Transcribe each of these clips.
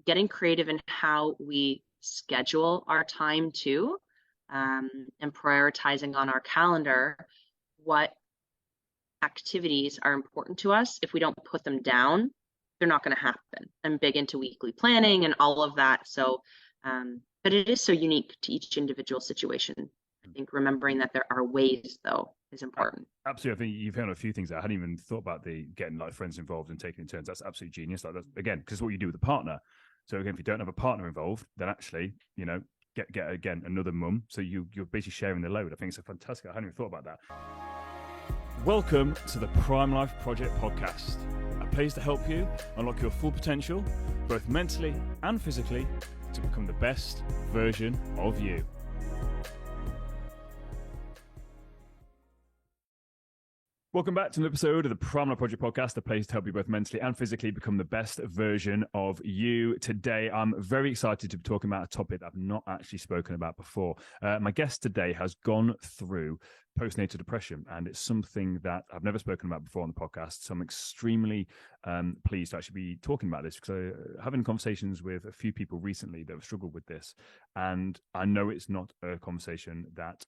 getting creative in how we schedule our time too, and prioritizing on our calendar what activities are important to us. If we don't put them down, they're not going to happen. I'm big into weekly planning and all of that. So, but it is so unique to each individual situation. I think remembering that there are ways, though, is important. Absolutely. I think you've hit on a few things that I hadn't even thought about, the getting like friends involved and taking turns. That's absolutely genius. Like, that's, again, because what you do with a partner. So again, if you don't have a partner involved, then actually, get again another mum. So you're basically sharing the load. I think it's a fantastic. I hadn't even thought about that. Welcome to the Prime Life Project podcast, a place to help you unlock your full potential, both mentally and physically, to become the best version of you. Welcome back to an episode of the Prime Life Project podcast, a place to help you both mentally and physically become the best version of you. Today, I'm very excited to be talking about a topic that I've not actually spoken about before. My guest today has gone through postnatal depression, and it's something that I've never spoken about before on the podcast. So I'm extremely pleased to actually be talking about this, because I'm having conversations with a few people recently that have struggled with this, and I know it's not a conversation that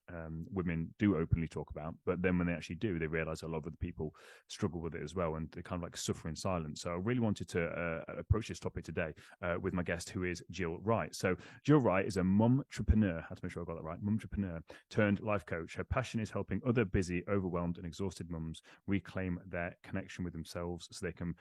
women do openly talk about, but then when they actually do, they realize a lot of other people struggle with it as well, and they kind of like suffer in silence. So I really wanted to approach this topic today with my guest, who is Jill Wright. So Jill Wright is a mum-trepreneur, I have to make sure I got that right, mum-trepreneur turned life coach. Her passion is helping other busy, overwhelmed, and exhausted mums reclaim their connection with themselves so they can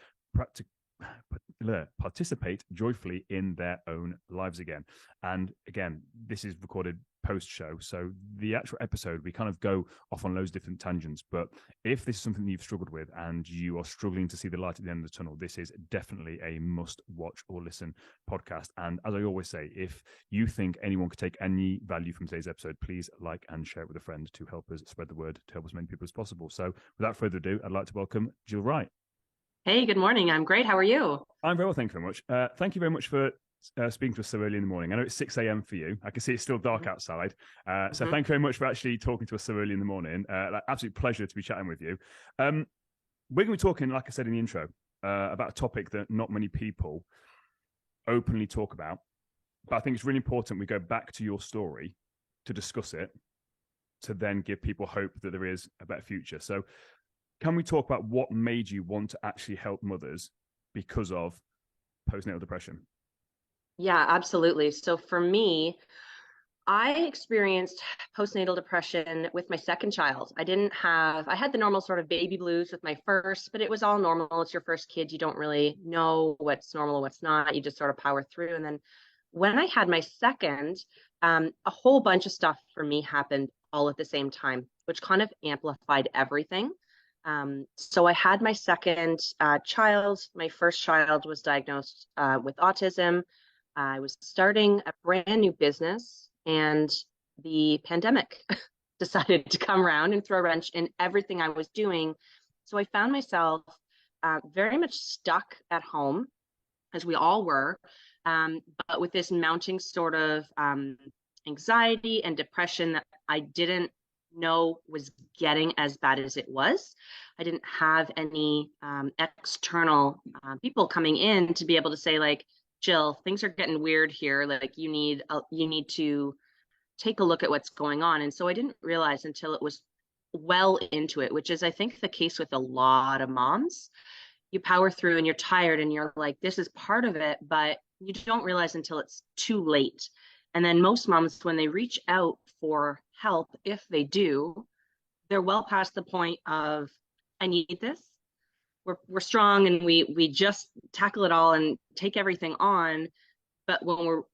participate joyfully in their own lives again. And again, this is recorded post-show, so the actual episode, we kind of go off on loads of different tangents. But if this is something you've struggled with and you are struggling to see the light at the end of the tunnel, this is definitely a must watch or listen podcast. And as I always say, if you think anyone could take any value from today's episode, please like and share it with a friend to help us spread the word, to help as many people as possible. So without further ado, I'd like to welcome Jill Wright. Hey, good morning. I'm great. How are you? I'm very well, thank you very much. Thank you very much for speaking to us so early in the morning. I know it's 6 a.m. for you. I can see it's still dark outside. So thank you very much for actually talking to us so early in the morning. Absolute pleasure to be chatting with you. We're going to be talking, like I said in the intro, about a topic that not many people openly talk about. But I think it's really important we go back to your story to discuss it, to then give people hope that there is a better future. So can we talk about what made you want to actually help mothers because of postnatal depression? Yeah, absolutely. So for me, I experienced postnatal depression with my second child. I had the normal sort of baby blues with my first, but it was all normal. It's your first kid. You don't really know what's normal and what's not. You just sort of power through. And then when I had my second, a whole bunch of stuff for me happened all at the same time, which kind of amplified everything. So I had my second child. My first child was diagnosed with autism. I was starting a brand new business, and the pandemic decided to come around and throw a wrench in everything I was doing. So I found myself very much stuck at home, as we all were, but with this mounting sort of anxiety and depression that I didn't know was getting as bad as it was. I didn't have any external people coming in to be able to say, like, Jill, things are getting weird here. Like, you need to take a look at what's going on. And so I didn't realize until it was well into it, which is, I think, the case with a lot of moms. You power through and you're tired and you're like, this is part of it, but you don't realize until it's too late. And then most moms, when they reach out for help, if they do, they're well past the point of, I need this. We're strong and we just tackle it all and take everything on. But when we're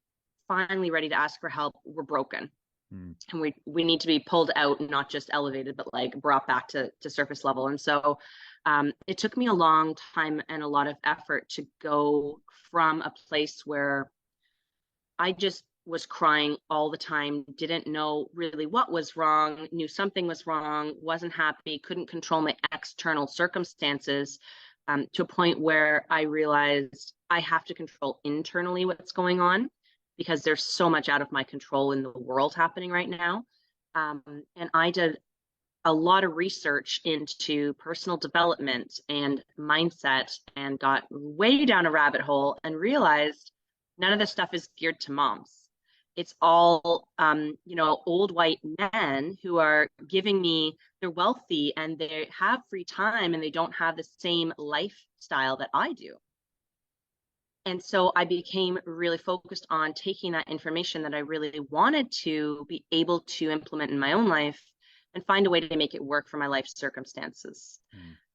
finally ready to ask for help, we're broken. And we need to be pulled out and not just elevated, but like brought back to surface level. And so it took me a long time and a lot of effort to go from a place where I just was crying all the time, didn't know really what was wrong, knew something was wrong, wasn't happy, couldn't control my external circumstances, to a point where I realized I have to control internally what's going on, because there's so much out of my control in the world happening right now. And I did a lot of research into personal development and mindset and got way down a rabbit hole and realized none of this stuff is geared to moms. It's all, old white men who are giving me, they're wealthy and they have free time and they don't have the same lifestyle that I do. And so I became really focused on taking that information that I really wanted to be able to implement in my own life and find a way to make it work for my life circumstances.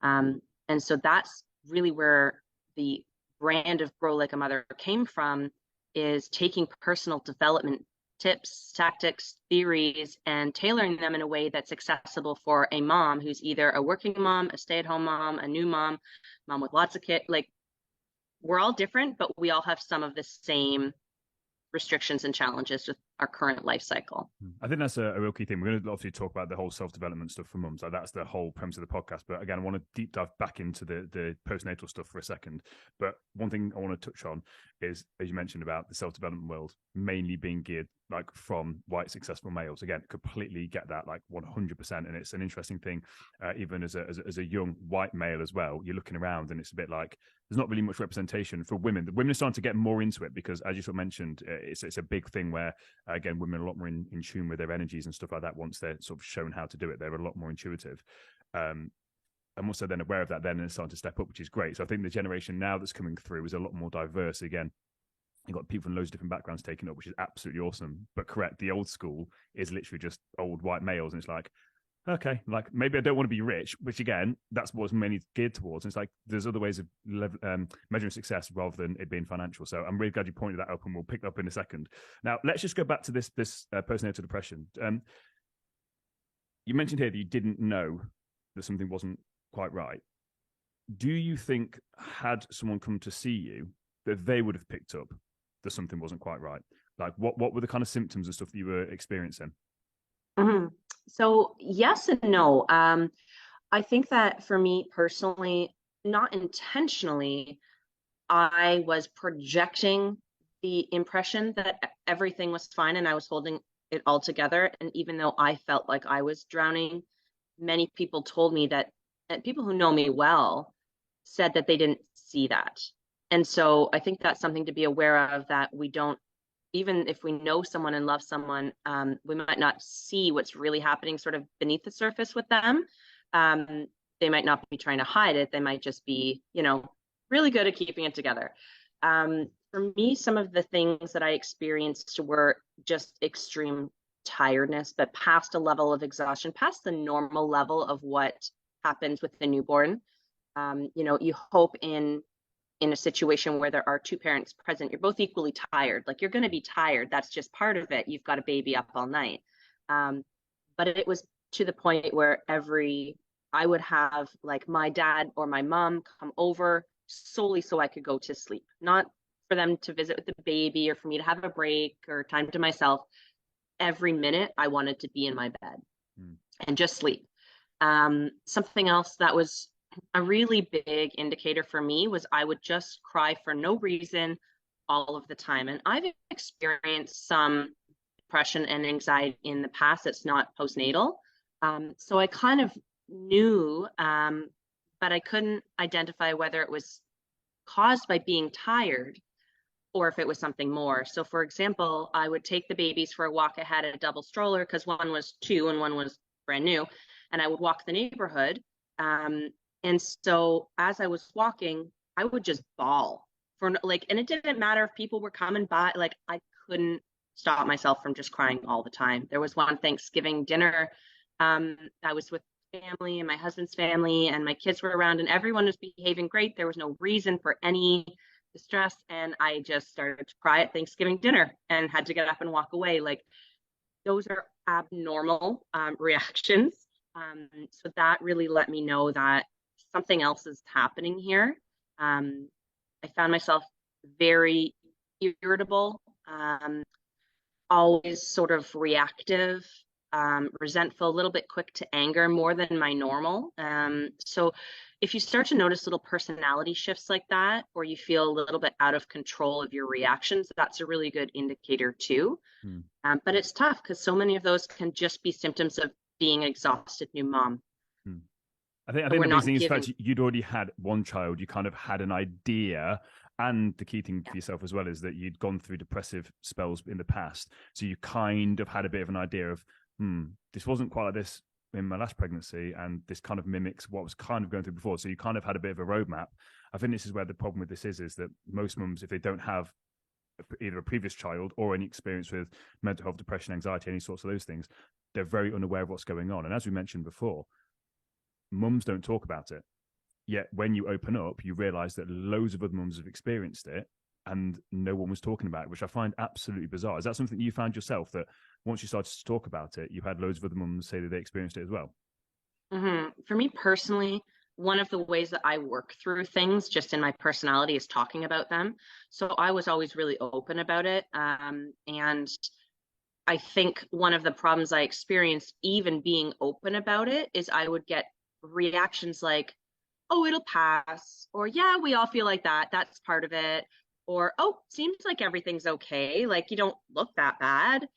And so that's really where the brand of Grow Like a Mother came from, is taking personal development tips, tactics, theories, and tailoring them in a way that's accessible for a mom who's either a working mom, a stay-at-home mom, a new mom, mom with lots of kids. Like, we're all different, but we all have some of the same restrictions and challenges with our current life cycle. I think that's a real key thing. We're going to obviously talk about the whole self-development stuff for mums. Like, that's the whole premise of the podcast. But again, I want to deep dive back into the postnatal stuff for a second. But one thing I want to touch on is, as you mentioned, about the self-development world mainly being geared like from white successful males. Again, completely get that, like 100%. And it's an interesting thing, even as a young white male as well. You're looking around and it's a bit like there's not really much representation for women. The women are starting to get more into it because, as you sort of mentioned, it's a big thing where, again, women are a lot more in tune with their energies and stuff like that. Once they're sort of shown how to do it, they're a lot more intuitive. And also then aware of that then and starting to step up, which is great. So I think the generation now that's coming through is a lot more diverse. Again, you've got people from loads of different backgrounds taking up, which is absolutely awesome. But correct, the old school is literally just old white males. And it's like, okay, like maybe I don't want to be rich, which again, that's what's mainly geared towards. And it's like there's other ways of measuring success rather than it being financial. So I'm really glad you pointed that up, and we'll pick that up in a second. Now, let's just go back to this postnatal depression. You mentioned here that you didn't know that something wasn't quite right. Do you think, had someone come to see you, that they would have picked up that something wasn't quite right? Like, what were the kind of symptoms and stuff that you were experiencing? Mm-hmm. So yes and no. I think that for me personally, not intentionally, I was projecting the impression that everything was fine and I was holding it all together. And even though I felt like I was drowning, many people told me that, and people who know me well said that they didn't see that. And so I think that's something to be aware of, that we don't, even if we know someone and love someone, we might not see what's really happening sort of beneath the surface with them. They might not be trying to hide it. They might just be, really good at keeping it together. For me, some of the things that I experienced were just extreme tiredness, but past a level of exhaustion, past the normal level of what happens with the newborn. You hope in a situation where there are two parents present, you're both equally tired. Like, you're going to be tired. That's just part of it. You've got a baby up all night. But it was to the point where I would have like my dad or my mom come over solely so I could go to sleep, not for them to visit with the baby or for me to have a break or time to myself. Every minute I wanted to be in my bed and just sleep. Something else that was a really big indicator for me was I would just cry for no reason all of the time. And I've experienced some depression and anxiety in the past. It's not postnatal. So I kind of knew, but I couldn't identify whether it was caused by being tired or if it was something more. So for example, I would take the babies for a walk. I had a double stroller because one was 2 and one was brand new. And I would walk the neighborhood. And so as I was walking, I would just bawl and it didn't matter if people were coming by, like I couldn't stop myself from just crying all the time. There was one Thanksgiving dinner. I was with family and my husband's family and my kids were around and everyone was behaving great. There was no reason for any distress. And I just started to cry at Thanksgiving dinner and had to get up and walk away. Like, those are abnormal reactions. So that really let me know that something else is happening here. I found myself very irritable, always sort of reactive, resentful, a little bit quick to anger, more than my normal. So if you start to notice little personality shifts like that, or you feel a little bit out of control of your reactions, that's a really good indicator too. But it's tough because so many of those can just be symptoms of being an exhausted new mom. Hmm. I So think we're the biggest not thing is the giving. fact you'd already had one child. You kind of had an idea, and the key thing for yourself as well is that you'd gone through depressive spells in the past, so you kind of had a bit of an idea of, this wasn't quite like this in my last pregnancy, and this kind of mimics what was kind of going through before. So you kind of had a bit of a roadmap. I think this is where the problem with this is that most mums, if they don't have either a previous child or any experience with mental health, depression, anxiety, any sorts of those things, they're very unaware of what's going on. And as we mentioned before, mums don't talk about it. Yet when you open up, you realize that loads of other mums have experienced it and no one was talking about it, which I find absolutely bizarre. Is that something you found yourself, that once you started to talk about it, you had loads of other mums say that they experienced it as well? For me personally, one of the ways that I work through things just in my personality is talking about them. So I was always really open about it. And I think one of the problems I experienced, even being open about it, is I would get reactions like, oh, it'll pass, or yeah, we all feel like that. That's part of it. Or, oh, seems like everything's okay. Like you don't look that bad.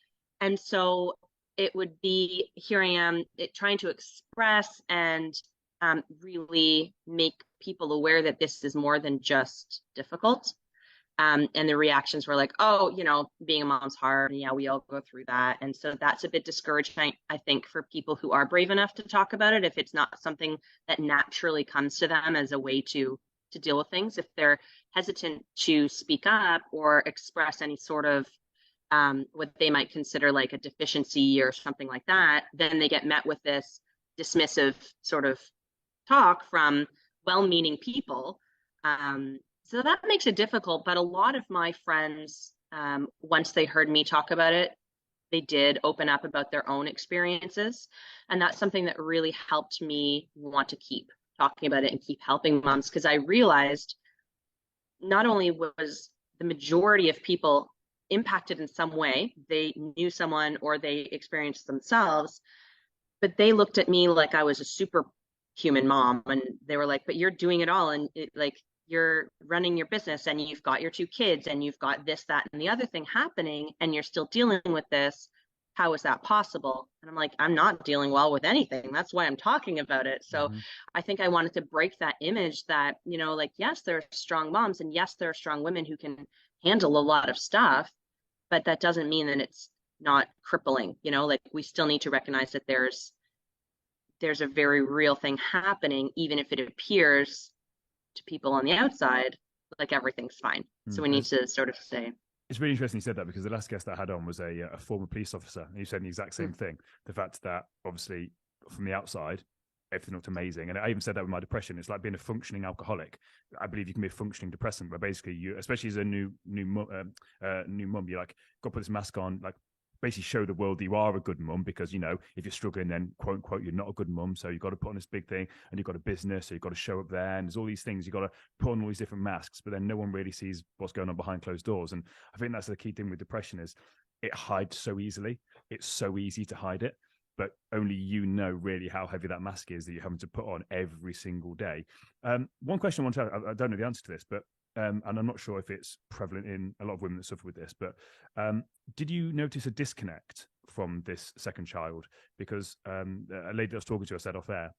And so it would be here I am trying to express and really make people aware that this is more than just difficult. And the reactions were like, oh, being a mom's hard. And yeah, we all go through that. And so that's a bit discouraging, I think, for people who are brave enough to talk about it. If it's not something that naturally comes to them as a way to deal with things, if they're hesitant to speak up or express any sort of what they might consider like a deficiency or something like that, then they get met with this dismissive sort of talk from well-meaning people. So that makes it difficult. But a lot of my friends, once they heard me talk about it, they did open up about their own experiences. And that's something that really helped me want to keep talking about it and keep helping moms, because I realized not only was the majority of people impacted in some way, they knew someone or they experienced themselves, but they looked at me like I was a superhuman mom, and they were like, "But you're doing it all, and like you're running your business, and you've got your two kids, and you've got this, that, and the other thing happening, and you're still dealing with this. How is that possible?" And I'm like, "I'm not dealing well with anything. That's why I'm talking about it." So Mm-hmm. I think I wanted to break that image that, like, yes, there are strong moms, and yes, there are strong women who can handle a lot of stuff, but that doesn't mean that it's not crippling. Like we still need to recognize that there's a very real thing happening, even if it appears to people on the outside like everything's fine. So we need to sort of say, It's really interesting you said that, because the last guest I had on was a former police officer, and he said the exact same thing. The fact that obviously from the outside, everything looked amazing. And I even said that with my depression. It's like being a functioning alcoholic. I believe you can be a functioning depressant, but basically you, especially as a new mum, you like got to put this mask on, like basically show the world that you are a good mum, because if you're struggling, then quote unquote you're not a good mum. So you've got to put on this big thing, and you've got a business, so you've got to show up there, and there's all these things you've got to put on, all these different masks, but then no one really sees what's going on behind closed doors. And I think that's the key thing with depression, is it hides so easily. It's so easy to hide it, but only really how heavy that mask is that you're having to put on every single day. One question I want to ask, I don't know the answer to this, but and I'm not sure if it's prevalent in a lot of women that suffer with this, but did you notice a disconnect from this second child? Because a lady I was talking to, I said off air,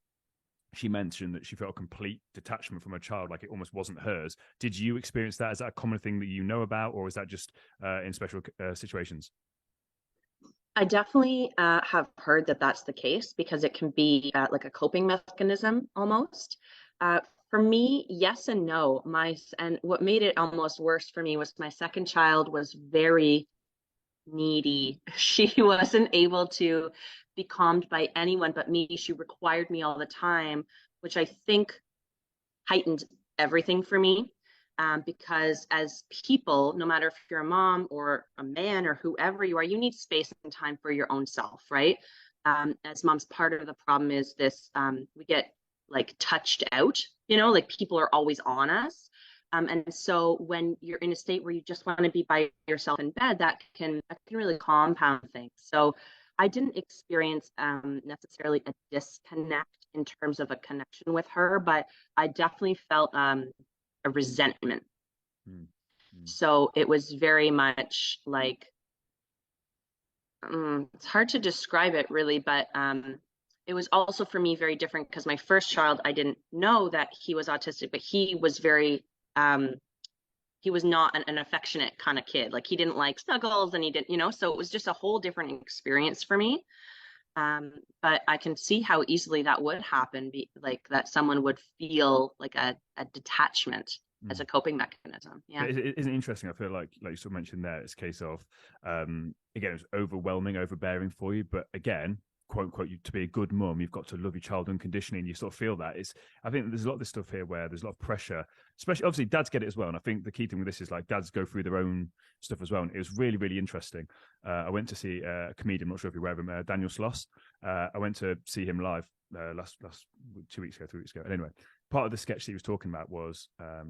she mentioned that she felt a complete detachment from her child, like it almost wasn't hers. Did you experience that? Is that a common thing that you know about, or is that just in special situations? I definitely have heard that that's the case because it can be like a coping mechanism almost. Uh, for me, yes and no. And what made it almost worse for me was my second child was very needy. She wasn't able to be calmed by anyone but me. She required me all the time, which I think heightened everything for me. Because as people, no matter if you're a mom or a man or whoever you are, you need space and time for your own self, right? As moms, part of the problem is this, we get like touched out, like people are always on us. And so when you're in a state where you just want to be by yourself in bed, that can really compound things. So I didn't experience necessarily a disconnect in terms of a connection with her, but I definitely felt a resentment. Mm-hmm. So it was very much like, it's hard to describe it really, but it was also for me very different because my first child, I didn't know that he was autistic, but he was not an affectionate kind of kid. Like he didn't like snuggles and he didn't, so it was just a whole different experience for me. But I can see how easily that would happen, like that someone would feel like a detachment as a coping mechanism. Yeah. But isn't it interesting? I feel like you sort of mentioned there, it's a case of, again, it's overwhelming, overbearing for you. But again, quote unquote, to be a good mum, you've got to love your child unconditionally, and you sort of feel that. I think there's a lot of this stuff here where there's a lot of pressure, especially obviously dads get it as well. And I think the key thing with this is like dads go through their own stuff as well. And it was really, really interesting. I went to see a comedian, I'm not sure if you're aware of him, Daniel Sloss. I went to see him live last 2 weeks ago, 3 weeks ago. And anyway, part of the sketch that he was talking about was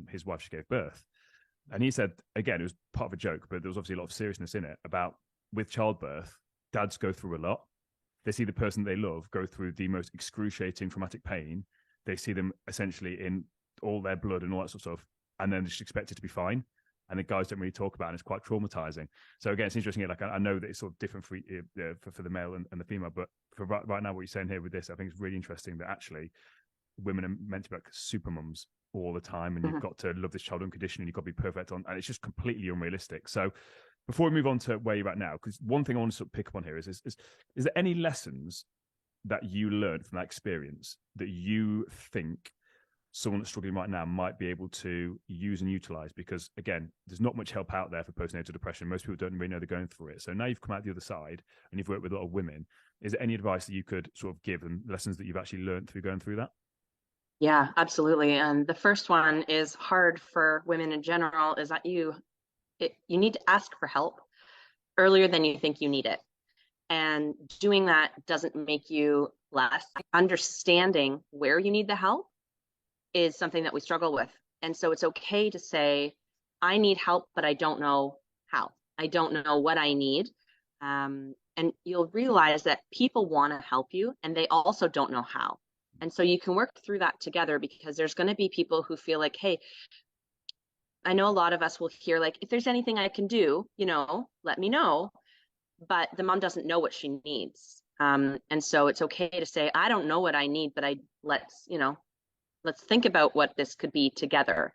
his wife, she gave birth. And he said, again, it was part of a joke, but there was obviously a lot of seriousness in it about with childbirth, dads go through a lot. They see the person they love go through the most excruciating traumatic pain. They see them essentially in all their blood and all that sort of stuff, and then just expect it to be fine. And the guys don't really talk about it, and it's quite traumatizing. So again, it's interesting. Like I know that it's sort of different for the male and the female, but for right now, what you're saying here with this, I think it's really interesting that actually women are meant to be like super mums all the time, and you've got to love this child unconditionally, you've got to be perfect on, and it's just completely unrealistic. So before we move on to where you're at now, because one thing I want to sort of pick up on here is there any lessons that you learned from that experience that you think someone that's struggling right now might be able to use and utilize? Because again, there's not much help out there for postnatal depression. Most people don't really know they're going through it. So now you've come out the other side and you've worked with a lot of women. Is there any advice that you could sort of give and lessons that you've actually learned through going through that? Yeah, absolutely. And the first one is hard for women in general, is that you need to ask for help earlier than you think you need it. And doing that doesn't make you less. Understanding where you need the help is something that we struggle with. And so it's okay to say, I need help, but I don't know how. I don't know what I need. And you'll realize that people want to help you and they also don't know how. And so you can work through that together, because there's going to be people who feel like, hey, I know a lot of us will hear like, if there's anything I can do, let me know. But the mom doesn't know what she needs. And so it's okay to say, I don't know what I need, but let's think about what this could be together.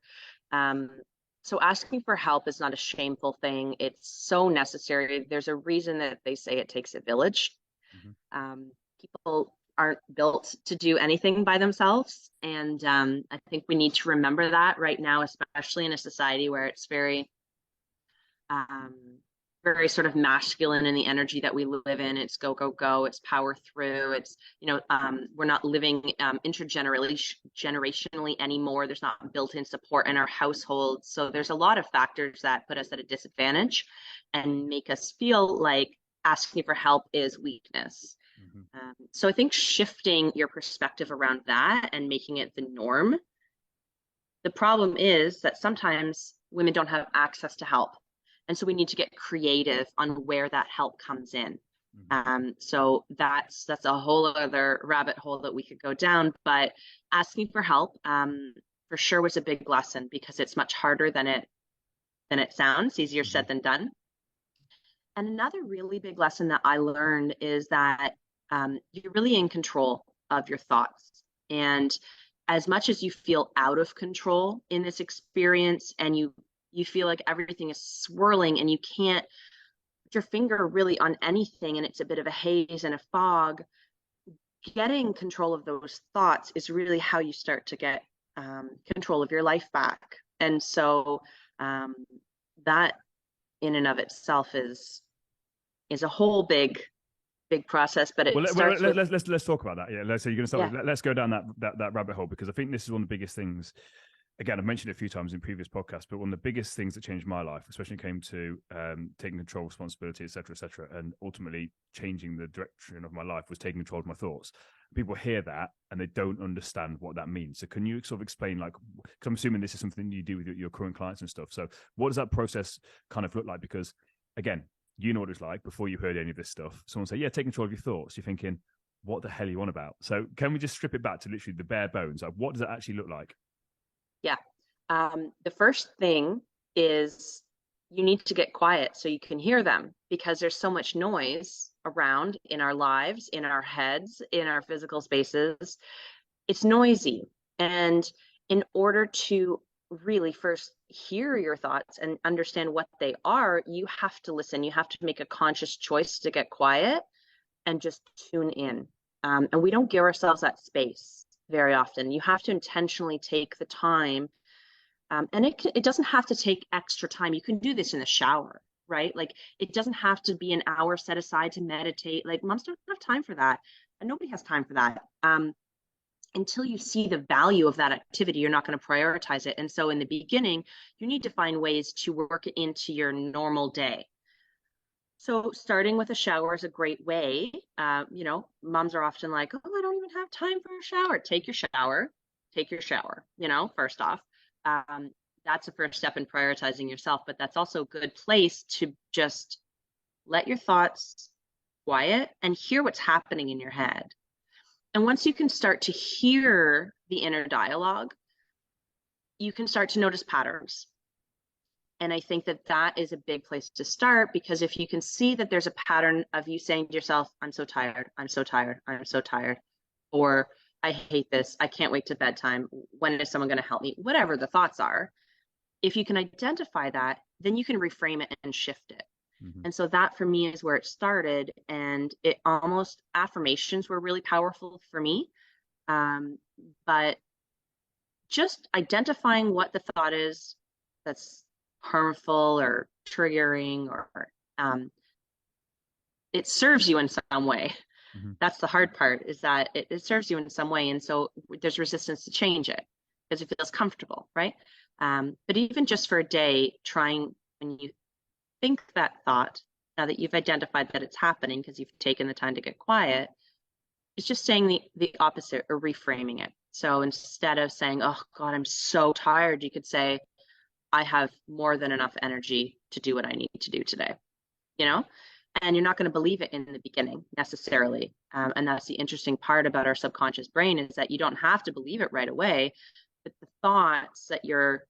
So asking for help is not a shameful thing. It's so necessary. There's a reason that they say it takes a village. People aren't built to do anything by themselves. And I think we need to remember that right now, especially in a society where it's very, very sort of masculine in the energy that we live in. It's go, go, go. It's power through. It's, we're not living intergenerationally anymore. There's not built-in support in our households. So there's a lot of factors that put us at a disadvantage and make us feel like asking for help is weakness. So I think shifting your perspective around that and making it the norm. The problem is that sometimes women don't have access to help. And so we need to get creative on where that help comes in. So that's a whole other rabbit hole that we could go down. But asking for help for sure was a big lesson, because it's much harder than it sounds. Easier said than done. And another really big lesson that I learned is that you're really in control of your thoughts. And as much as you feel out of control in this experience, and you feel like everything is swirling and you can't put your finger really on anything, and it's a bit of a haze and a fog, getting control of those thoughts is really how you start to get control of your life back. And so that in and of itself is a whole big process, but it starts with... let's talk about that. Yeah, so you're going to start. Yeah. Let's go down that rabbit hole, because I think this is one of the biggest things. Again, I've mentioned it a few times in previous podcasts, but one of the biggest things that changed my life, especially when it came to taking control, responsibility, et cetera, and ultimately changing the direction of my life, was taking control of my thoughts. People hear that and they don't understand what that means. So can you sort of explain, like, because I'm assuming this is something you do with your current clients and stuff. So what does that process kind of look like? Because again, you know what it's like before you heard any of this stuff. Someone say, yeah, take control of your thoughts. You're thinking, what the hell are you on about? So can we just strip it back to literally the bare bones? Like, what does it actually look like? Yeah. The first thing is you need to get quiet so you can hear them, because there's so much noise around in our lives, in our heads, in our physical spaces. It's noisy. And in order to really first hear your thoughts and understand what they are, you have to listen. You have to make a conscious choice to get quiet and just tune in. And we don't give ourselves that space very often. You have to intentionally take the time. And it doesn't have to take extra time. You can do this in the shower, right? Like, it doesn't have to be an hour set aside to meditate. Like, moms don't have time for that. And nobody has time for that. Until you see the value of that activity, you're not going to prioritize it. And so in the beginning, you need to find ways to work it into your normal day. So starting with a shower is a great way. Moms are often like, oh, I don't even have time for a shower. Take your shower, first off. Um, that's the first step in prioritizing yourself, but that's also a good place to just let your thoughts quiet and hear what's happening in your head. And once you can start to hear the inner dialogue, you can start to notice patterns. And I think that that is a big place to start, because if you can see that there's a pattern of you saying to yourself, I'm so tired, I'm so tired, I'm so tired, or I hate this, I can't wait to bedtime, when is someone going to help me, whatever the thoughts are, if you can identify that, then you can reframe it and shift it. Mm-hmm. And so that for me is where it started. And affirmations were really powerful for me. But just identifying what the thought is that's harmful or triggering, or it serves you in some way. Mm-hmm. That's the hard part, is that it serves you in some way. And so there's resistance to change it because it feels comfortable, right? But even just for a day, trying, when you think that thought, now that you've identified that it's happening because you've taken the time to get quiet, it's just saying the opposite, or reframing it. So instead of saying, oh God, I'm so tired, you could say, I have more than enough energy to do what I need to do today, and you're not going to believe it in the beginning necessarily. And that's the interesting part about our subconscious brain, is that you don't have to believe it right away, but the thoughts that you're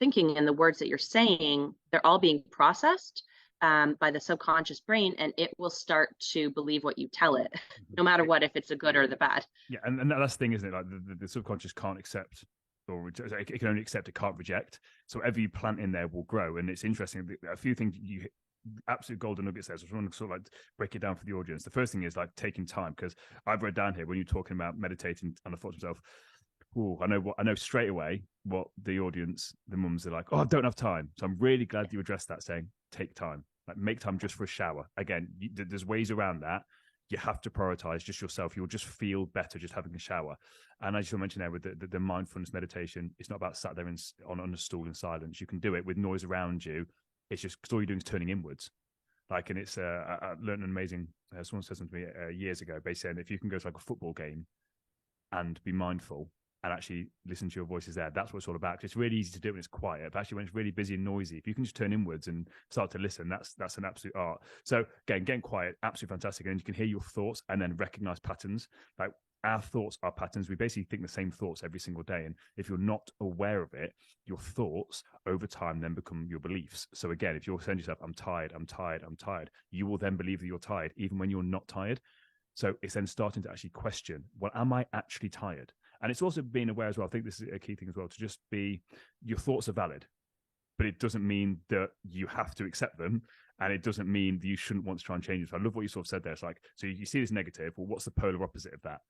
thinking and the words that you're saying, they're all being processed by the subconscious brain, and it will start to believe what you tell it, no matter what, if it's the good or the bad. Yeah, and that's the thing, isn't it? Like the subconscious can't accept, or it can only accept, it can't reject. So whatever you plant in there will grow. And it's interesting, a few things you absolute golden nuggets there. So I want to sort of like break it down for the audience. The first thing is like taking time, because I've read down here when you're talking about meditating, and I thought to myself, I know straight away what the audience, the mums, are like, oh, I don't have time. So I'm really glad you addressed that, saying take time, like make time just for a shower. Again, there's ways around that. You have to prioritize just yourself. You'll just feel better just having a shower. And as you mentioned there with the mindfulness meditation, it's not about sat there on a stool in silence. You can do it with noise around you. It's just, because all you're doing is turning inwards. Like, and it's, I learned an amazing, someone said something to me years ago, basically saying, if you can go to like a football game and be mindful and actually listen to your voices there, that's what it's all about. It's really easy to do when it's quiet, but actually when it's really busy and noisy, if you can just turn inwards and start to listen, that's an absolute art. So again, getting quiet, absolutely fantastic. And you can hear your thoughts and then recognize patterns. Like, our thoughts are patterns. We basically think the same thoughts every single day. And if you're not aware of it, your thoughts over time then become your beliefs. So again, if you're saying to yourself, I'm tired, I'm tired, I'm tired, you will then believe that you're tired, even when you're not tired. So it's then starting to actually question, well, am I actually tired? And it's also being aware as well. I think this is a key thing as well, to just be, your thoughts are valid, but it doesn't mean that you have to accept them. And it doesn't mean that you shouldn't want to try and change it. So I love what you sort of said there. It's like, so you see this negative, well, what's the polar opposite of that?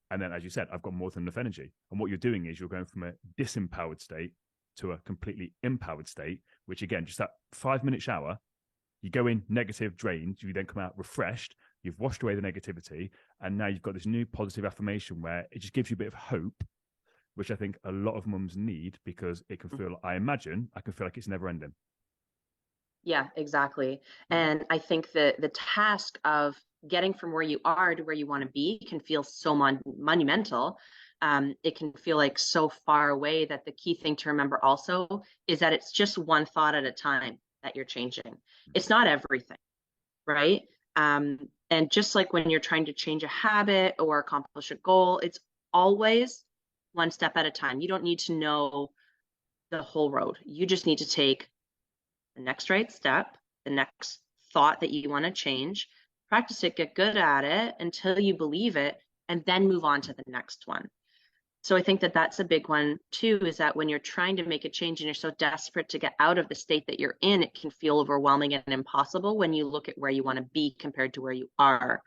And then, as you said, I've got more than enough energy. And what you're doing is you're going from a disempowered state to a completely empowered state, which again, just that 5-minute shower, you go in negative, drained, you then come out refreshed, you've washed away the negativity, and now you've got this new positive affirmation where it just gives you a bit of hope, which I think a lot of mums need, because it can feel, I can feel like it's never ending. Yeah, exactly. And I think that the task of getting from where you are to where you want to be can feel so monumental. It can feel like so far away, that the key thing to remember also is that it's just one thought at a time that you're changing. It's not everything, right? And just like when you're trying to change a habit or accomplish a goal, it's always one step at a time. You don't need to know the whole road. You just need to take the next right step, the next thought that you want to change, practice it, get good at it until you believe it, and then move on to the next one. So I think that that's a big one too, is that when you're trying to make a change and you're so desperate to get out of the state that you're in, it can feel overwhelming and impossible when you look at where you want to be compared to where you are.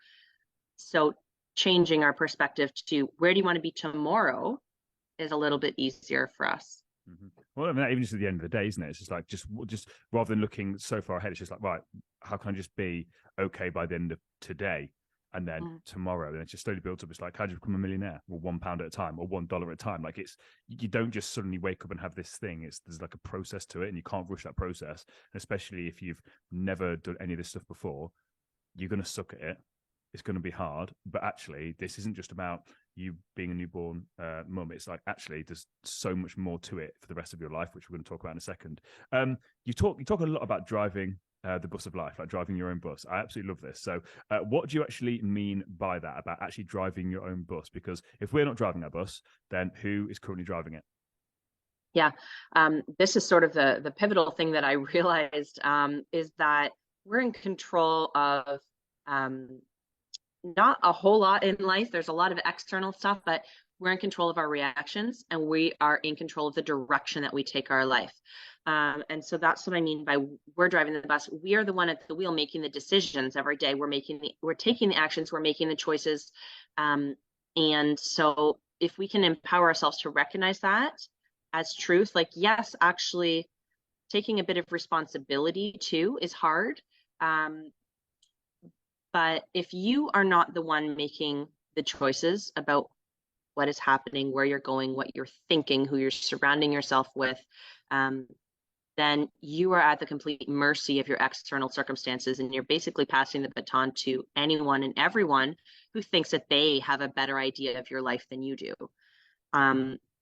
So changing our perspective to where do you want to be tomorrow is a little bit easier for us. Mm-hmm. Well, I mean, even just at the end of the day, isn't it? It's just like, just rather than looking so far ahead, it's just like, right, how can I just be okay by the end of today? And then tomorrow, and it just slowly builds up. It's like, how do you become a millionaire? Well, £1 at a time or $1 at a time. Like, it's, you don't just suddenly wake up and have this thing. There's like a process to it, and you can't rush that process. And especially if you've never done any of this stuff before, you're going to suck at it. It's going to be hard, but actually, this isn't just about you being a newborn mum. It's like, actually, there's so much more to it for the rest of your life, which we're going to talk about in a second. You talk a lot about driving the bus of life, like driving your own bus. I absolutely love this. So what do you actually mean by that, about actually driving your own bus? Because if we're not driving our bus, then who is currently driving it? Yeah, this is sort of the pivotal thing that I realized is that we're in control of not a whole lot in life. There's a lot of external stuff, but we're in control of our reactions and we are in control of the direction that we take our life. And so that's what I mean by we're driving the bus. We are the one at the wheel making the decisions every day. We're taking the actions, we're making the choices. And so if we can empower ourselves to recognize that as truth, like, yes, actually taking a bit of responsibility too is hard. But if you are not the one making the choices about what is happening, where you're going, what you're thinking, who you're surrounding yourself with, then you are at the complete mercy of your external circumstances. And you're basically passing the baton to anyone and everyone who thinks that they have a better idea of your life than you do.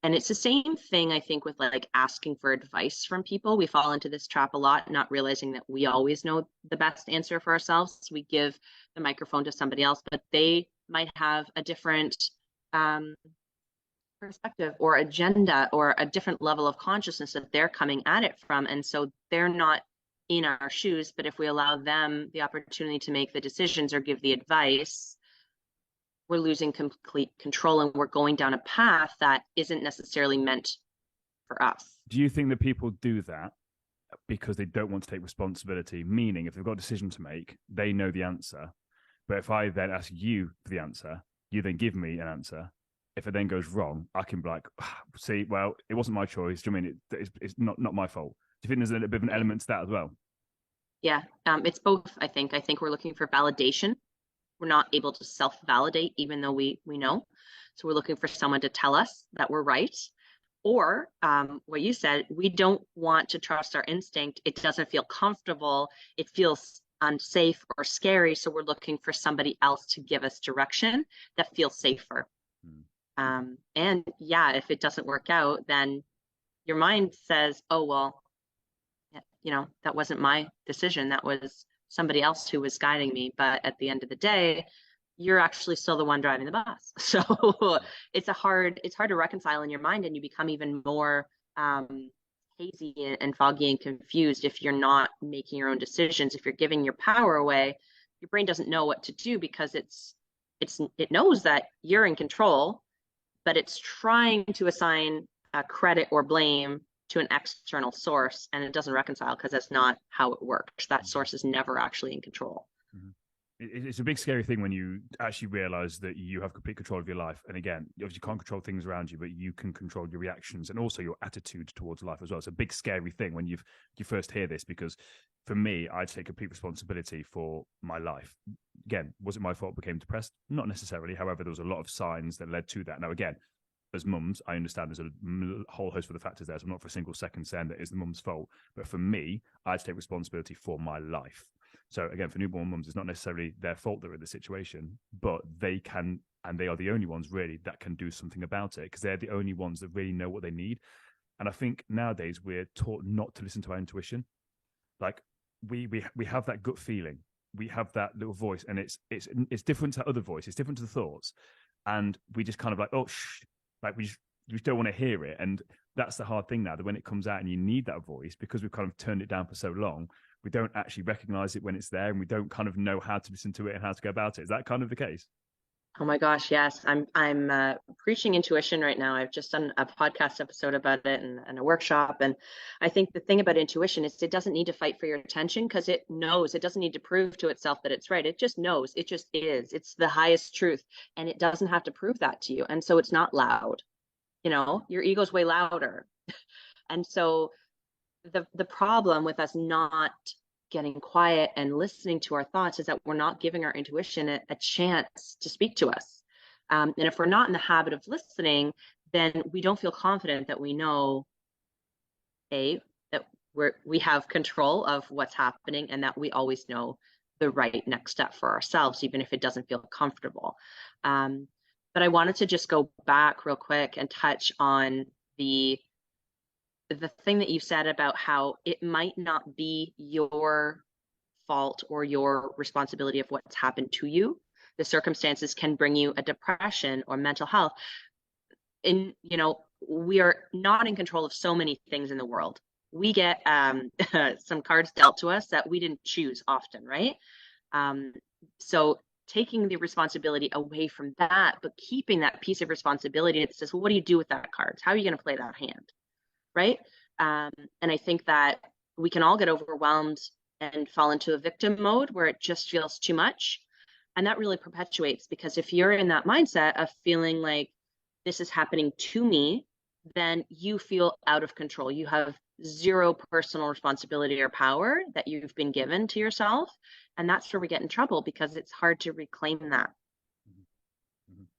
And it's the same thing, I think, with like asking for advice from people. We fall into this trap a lot, not realizing that we always know the best answer for ourselves. We give the microphone to somebody else, but they might have a different perspective or agenda or a different level of consciousness that they're coming at it from. And so they're not in our shoes, but if we allow them the opportunity to make the decisions or give the advice, we're losing complete control and we're going down a path that isn't necessarily meant for us. Do you think that people do that because they don't want to take responsibility? Meaning, if they've got a decision to make, they know the answer. But if I then ask you for the answer, you then give me an answer. If it then goes wrong, I can be like, see, well, it wasn't my choice. Do you mean it's not my fault? Do you think there's a bit of an element to that as well? Yeah, it's both, I think. I think we're looking for validation. We're not able to self-validate, even though we know. So we're looking for someone to tell us that we're right. Or what you said, we don't want to trust our instinct. It doesn't feel comfortable. It feels unsafe or scary. So we're looking for somebody else to give us direction that feels safer. And yeah, if it doesn't work out, then your mind says, oh, well, that wasn't my decision. That was somebody else who was guiding me. But at the end of the day, you're actually still the one driving the bus. So it's hard to reconcile in your mind, and you become even more hazy and foggy and confused if you're not making your own decisions. If you're giving your power away, your brain doesn't know what to do because it knows that you're in control, but it's trying to assign credit or blame to an external source, and it doesn't reconcile because that's not how it works. That source is never actually in control. It's a big scary thing when you actually realize that you have complete control of your life. And again, obviously you can't control things around you, but you can control your reactions and also your attitude towards life as well. It's a big scary thing when you first hear this, because for me, I take complete responsibility for my life. Again, was it my fault I became depressed? Not necessarily. However, there was a lot of signs that led to that. Now, again, as mums, I understand there's a whole host of the factors there. So I'm not for a single second saying that it's the mum's fault. But for me, I take responsibility for my life. So again, for newborn mums, it's not necessarily their fault they're in the situation, but they can, and they are the only ones really that can do something about it, because they're the only ones that really know what they need. And I think nowadays we're taught not to listen to our intuition. Like we have that gut feeling, we have that little voice, and it's different to other voice, it's different to the thoughts, and we just kind of like, oh, shh, like we just don't want to hear it. And that's the hard thing now, that when it comes out and you need that voice, because we've kind of turned it down for so long, we don't actually recognize it when it's there, and we don't kind of know how to listen to it and how to go about it. Is that kind of the case? Oh my gosh, yes. I'm preaching intuition right now. I've just done a podcast episode about it and a workshop. And I think the thing about intuition is it doesn't need to fight for your attention because it knows. It doesn't need to prove to itself that it's right. It just knows. It just is. It's the highest truth. And it doesn't have to prove that to you. And so it's not loud. Your ego's way louder. And so the problem with us not getting quiet and listening to our thoughts is that we're not giving our intuition a chance to speak to us. And if we're not in the habit of listening, then we don't feel confident that we know that we have control of what's happening, and that we always know the right next step for ourselves, even if it doesn't feel comfortable. But I wanted to just go back real quick and touch on the thing that you said about how it might not be your fault or your responsibility of what's happened to you. The circumstances can bring you a depression or mental health. And, we are not in control of so many things in the world. We get some cards dealt to us that we didn't choose often, right? So taking the responsibility away from that, but keeping that piece of responsibility that says, well, what do you do with that card? How are you going to play that hand? Right? And I think that we can all get overwhelmed and fall into a victim mode where it just feels too much. And that really perpetuates, because if you're in that mindset of feeling like this is happening to me, then you feel out of control. You have zero personal responsibility or power that you've been given to yourself. And that's where we get in trouble, because it's hard to reclaim that.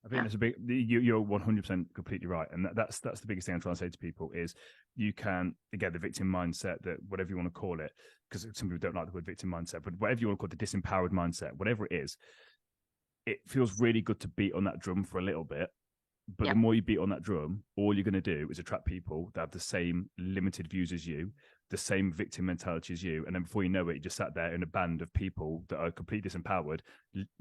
I think that's a big. You're 100% completely right, and that's the biggest thing I'm trying to say to people is you can, again, the victim mindset, that whatever you want to call it, because some people don't like the word victim mindset, but whatever you want to call it, the disempowered mindset, whatever it is, it feels really good to beat on that drum for a little bit. But the more you beat on that drum, all you're going to do is attract people that have the same limited views as you, the same victim mentality as you. And then before you know it, you just sat there in a band of people that are completely disempowered,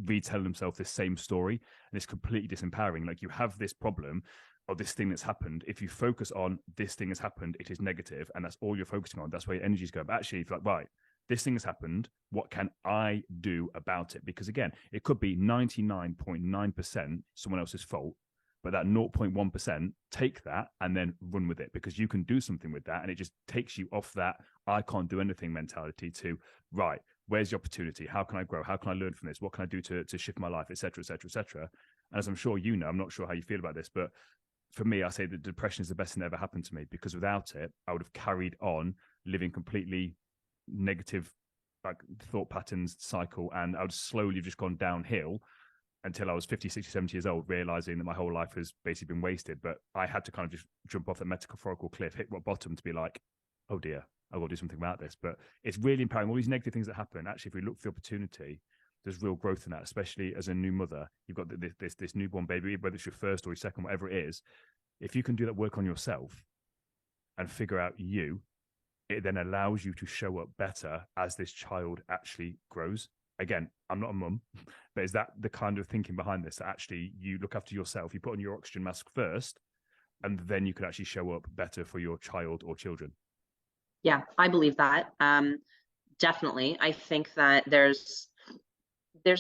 retelling themselves this same story. And it's completely disempowering. Like, you have this problem or this thing that's happened. If you focus on this thing has happened, it is negative, and that's all you're focusing on. That's where your energy is going. But actually, if you're like, right, this thing has happened, what can I do about it? Because again, it could be 99.9% someone else's fault. But that 0.1%, take that and then run with it, because you can do something with that. And it just takes you off that I can't do anything mentality to, right, where's the opportunity? How can I grow? How can I learn from this? What can I do to shift my life, et cetera, et cetera, et cetera. And as I'm sure you know, I'm not sure how you feel about this, but for me, I say that depression is the best thing that ever happened to me, because without it, I would have carried on living completely negative, like, thought patterns cycle, and I would slowly have just gone downhill until I was 50, 60, 70 years old, realizing that my whole life has basically been wasted. But I had to kind of just jump off that metaphorical cliff, hit rock bottom, to be like, oh dear, I've got to do something about this. But it's really empowering. All these negative things that happen, actually, if we look for the opportunity, there's real growth in that, especially as a new mother. You've got this newborn baby, whether it's your first or your second, whatever it is. If you can do that work on yourself and figure out you, it then allows you to show up better as this child actually grows. Again, I'm not a mum, but is that the kind of thinking behind this? That actually you look after yourself, you put on your oxygen mask first, and then you can actually show up better for your child or children? Yeah, I believe that. Definitely. I think that there's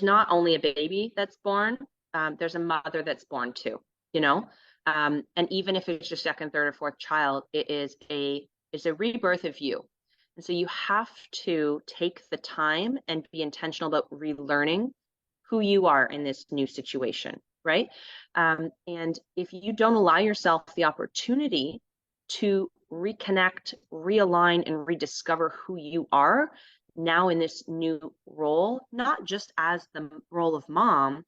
not only a baby that's born, there's a mother that's born too, you know? And even if it's your second, third, or fourth child, it's a rebirth of you. And so you have to take the time and be intentional about relearning who you are in this new situation, right? And if you don't allow yourself the opportunity to reconnect, realign, and rediscover who you are now in this new role, not just as the role of mom,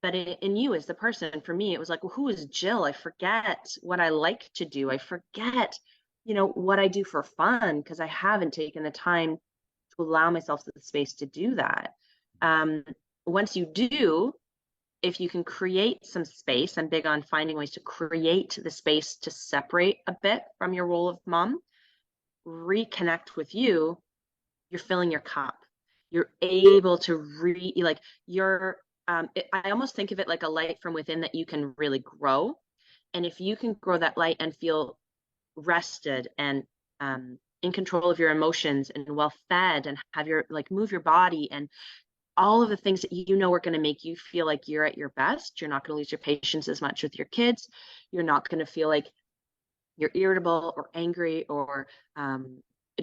but in you as the person. For me, it was like, well, who is Jill? I forget what I like to do. I forget what I do for fun, because I haven't taken the time to allow myself the space to do that. Once you do, if you can create some space, I'm big on finding ways to create the space to separate a bit from your role of mom, reconnect with you, you're filling your cup. You're able to I almost think of it like a light from within that you can really grow. And if you can grow that light and feel rested and in control of your emotions and well fed and have your like move your body and all of the things that you know are going to make you feel like you're at your best. You're not going to lose your patience as much with your kids. You're not going to feel like you're irritable or angry or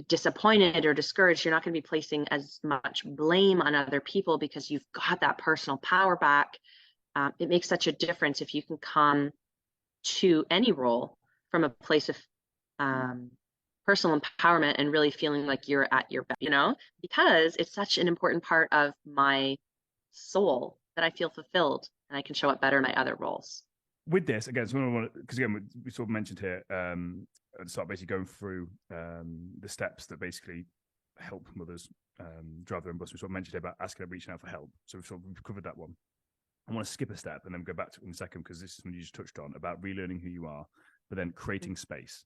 disappointed or discouraged. You're not going to be placing as much blame on other people because you've got that personal power back. It makes such a difference if you can come to any role from a place of personal empowerment and really feeling like you're at your best, because it's such an important part of my soul that I feel fulfilled and I can show up better in my other roles. With this, again, because again, we sort of mentioned here at the start, basically going through the steps that basically help mothers drive their own bus. We sort of mentioned about asking and reaching out for help. So we've covered that one. I want to skip a step and then go back to it in a second because this is something you just touched on about relearning who you are, but then creating space.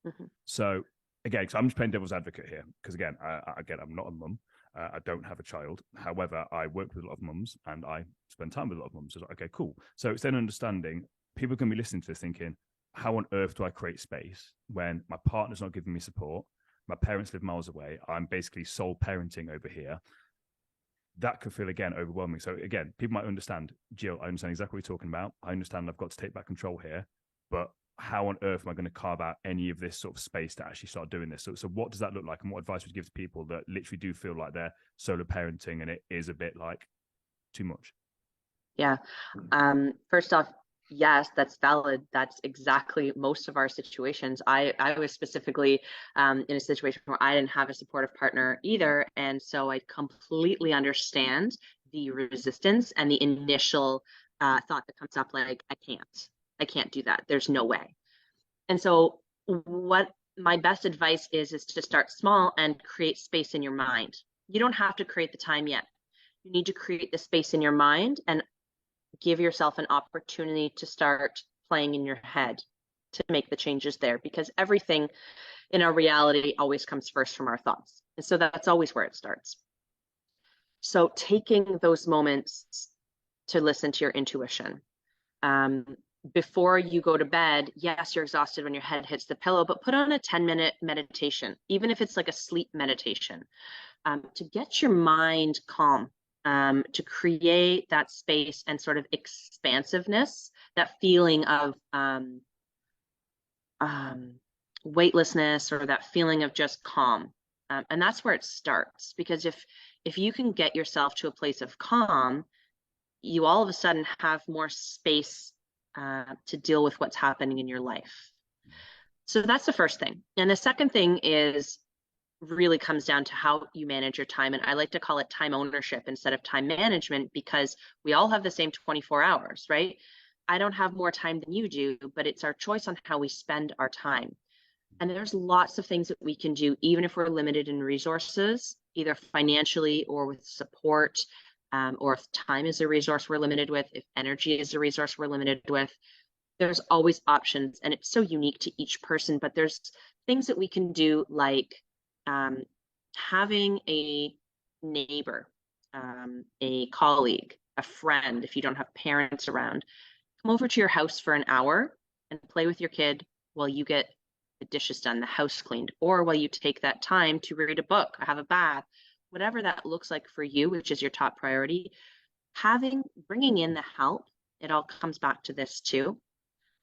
Mm-hmm. So again, so I'm just playing devil's advocate here because again, I'm not a mum. I don't have a child. However, I work with a lot of mums and I spend time with a lot of mums. So okay, cool. So it's then understanding people can be listening to this thinking, how on earth do I create space when my partner's not giving me support? My parents live miles away. I'm basically sole parenting over here. That could feel, again, overwhelming. So again, people might understand, Jill, I understand exactly what you're talking about. I understand I've got to take back control here, but how on earth am I going to carve out any of this sort of space to actually start doing this? So what does that look like? And what advice would you give to people that literally do feel like they're solo parenting and it is a bit like too much? Yeah. First off, yes, that's valid. That's exactly most of our situations. I was specifically in a situation where I didn't have a supportive partner either. And so I completely understand the resistance and the initial thought that comes up like, I can't do that. There's no way. And so what my best advice is to start small and create space in your mind. You don't have to create the time yet. You need to create the space in your mind and give yourself an opportunity to start playing in your head to make the changes there, because everything in our reality always comes first from our thoughts. And so that's always where it starts. So taking those moments to listen to your intuition. Before you go to bed, yes, you're exhausted when your head hits the pillow, but put on a 10-minute meditation, even if it's like a sleep meditation, to get your mind calm. To create that space and sort of expansiveness, that feeling of weightlessness or that feeling of just calm. And that's where it starts, because if you can get yourself to a place of calm, you all of a sudden have more space to deal with what's happening in your life. So that's the first thing. And the second thing is really comes down to how you manage your time. And I like to call it time ownership instead of time management, because we all have the same 24 hours, right? I don't have more time than you do, but it's our choice on how we spend our time. And there's lots of things that we can do, even if we're limited in resources, either financially or with support, or if time is a resource we're limited with, if energy is a resource we're limited with. There's always options, and it's so unique to each person, but there's things that we can do, like having a neighbor, a colleague, a friend, if you don't have parents around, come over to your house for an hour and play with your kid while you get the dishes done, the house cleaned, or while you take that time to read a book or have a bath, whatever that looks like for you, which is your top priority. Bringing in the help, it all comes back to this too,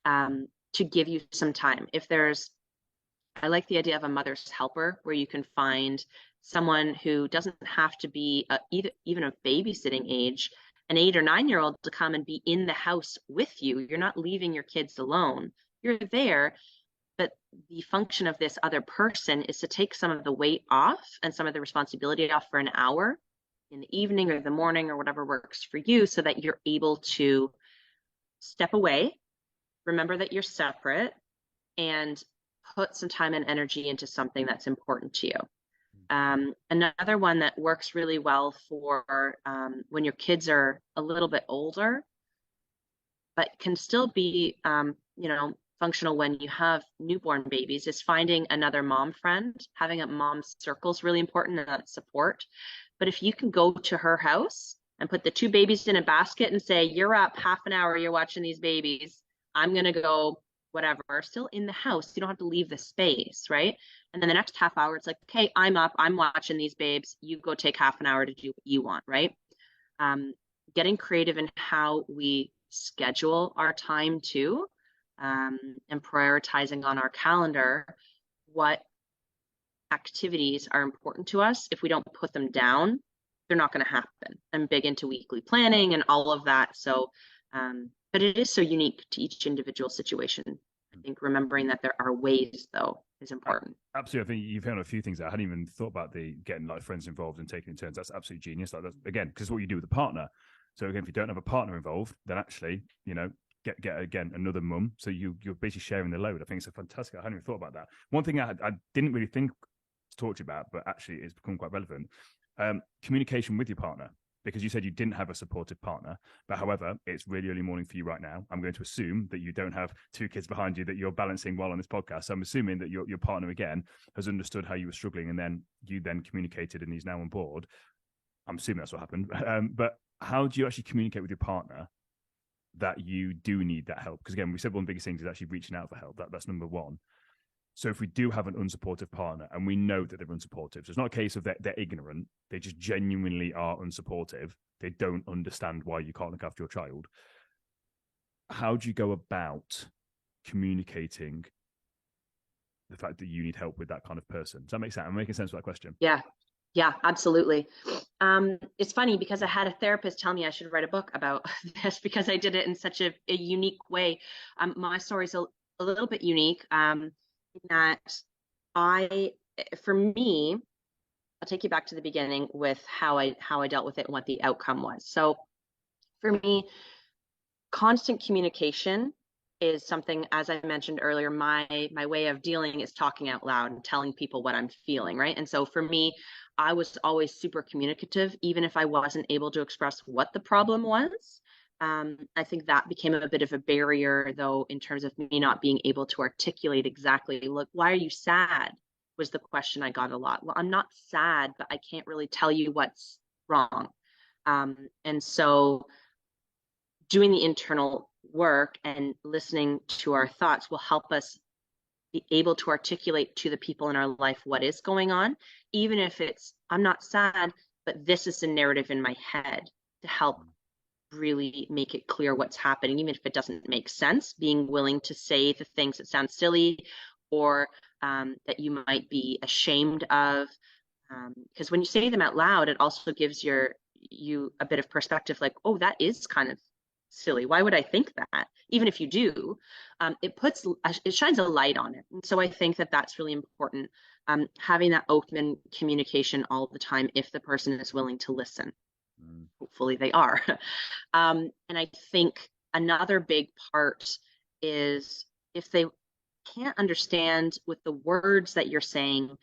to give you some time. I like the idea of a mother's helper, where you can find someone who doesn't have to be even a babysitting age, an 8 or 9-year-old, to come and be in the house with you. You're not leaving your kids alone. You're there, but the function of this other person is to take some of the weight off and some of the responsibility off for an hour in the evening or the morning or whatever works for you, so that you're able to step away, remember that you're separate, and put some time and energy into something that's important to you. Another one that works really well for when your kids are a little bit older, but can still be, functional when you have newborn babies, is finding another mom friend. Having a mom circle is really important, and that support. But if you can go to her house and put the 2 babies in a basket and say, you're up half an hour, you're watching these babies, I'm going to go whatever, still in the house. You don't have to leave the space, right? And then the next half hour, it's like, okay, I'm up, I'm watching these babes. You go take half an hour to do what you want, right? Um, Getting creative in how we schedule our time too, and prioritizing on our calendar what activities are important to us. If we don't put them down, they're not going to happen. I'm big into weekly planning and all of that. So, but it is so unique to each individual situation. I think remembering that there are ways, though, is important. Absolutely. I think you've found a few things that I hadn't even thought about, the getting like friends involved and taking turns. That's absolutely genius. Like, that's, again, because what you do with a partner. So again, if you don't have a partner involved, then actually, get again another mum. So you're basically sharing the load. I think it's a fantastic. I hadn't even thought about that. One thing I didn't really think to talk to you about, but actually it's become quite relevant. Communication with your partner, because you said you didn't have a supportive partner, but however, it's really early morning for you right now. I'm going to assume that you don't have two kids behind you that you're balancing while on this podcast. So I'm assuming that your partner, again, has understood how you were struggling, and then you then communicated and he's now on board. I'm assuming that's what happened. But how do you actually communicate with your partner that you do need that help? Because again, we said one of the biggest things is actually reaching out for help. That's number one. So if we do have an unsupportive partner and we know that they're unsupportive, so it's not a case of they're ignorant, they just genuinely are unsupportive, they don't understand why you can't look after your child, how do you go about communicating the fact that you need help with that kind of person? Does that make sense? I'm making sense of that question. Yeah, absolutely. It's funny because I had a therapist tell me I should write a book about this because I did it in such a unique way. My story's a little bit unique, in that for me, I'll take you back to the beginning with how I dealt with it and what the outcome was. So for me, constant communication is something, as I mentioned earlier, my way of dealing is talking out loud and telling people what I'm feeling, right? And so for me, I was always super communicative, even if I wasn't able to express what the problem was. I think that became a bit of a barrier, though, in terms of me not being able to articulate exactly, look, why are you sad? Was the question I got a lot. Well, I'm not sad, but I can't really tell you what's wrong. And so doing the internal work and listening to our thoughts will help us be able to articulate to the people in our life what is going on, even if it's, I'm not sad, but this is the narrative in my head, to help really make it clear what's happening, even if it doesn't make sense, being willing to say the things that sound silly or that you might be ashamed of. Because when you say them out loud, it also gives you a bit of perspective, like, oh, that is kind of silly. Why would I think that? Even if you do, it shines a light on it. And so I think that that's really important. Having that open communication all the time, if the person is willing to listen. Hopefully they are. And I think another big part is, if they can't understand with the words that you're saying,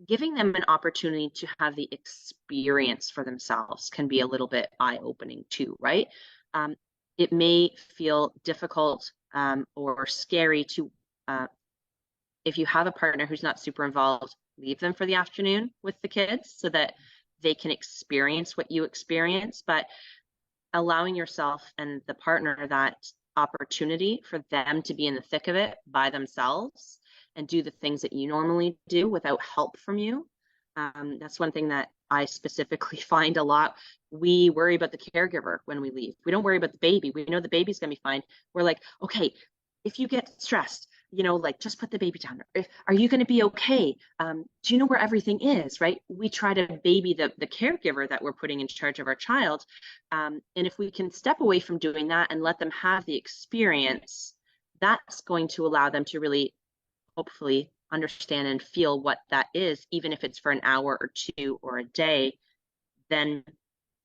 giving them an opportunity to have the experience for themselves can be a little bit eye-opening too, right? It may feel difficult or scary to, if you have a partner who's not super involved, leave them for the afternoon with the kids so that they can experience what you experience, but allowing yourself and the partner that opportunity for them to be in the thick of it by themselves and do the things that you normally do without help from you. That's one thing that I specifically find a lot. We worry about the caregiver when we leave. We don't worry about the baby. We know the baby's going to be fine. We're like, okay, if you get stressed, like, just put the baby down. Are you going to be okay? Do you know where everything is, right? We try to baby the caregiver that we're putting in charge of our child. And if we can step away from doing that and let them have the experience, that's going to allow them to really, hopefully, understand and feel what that is, even if it's for an hour or two or a day. Then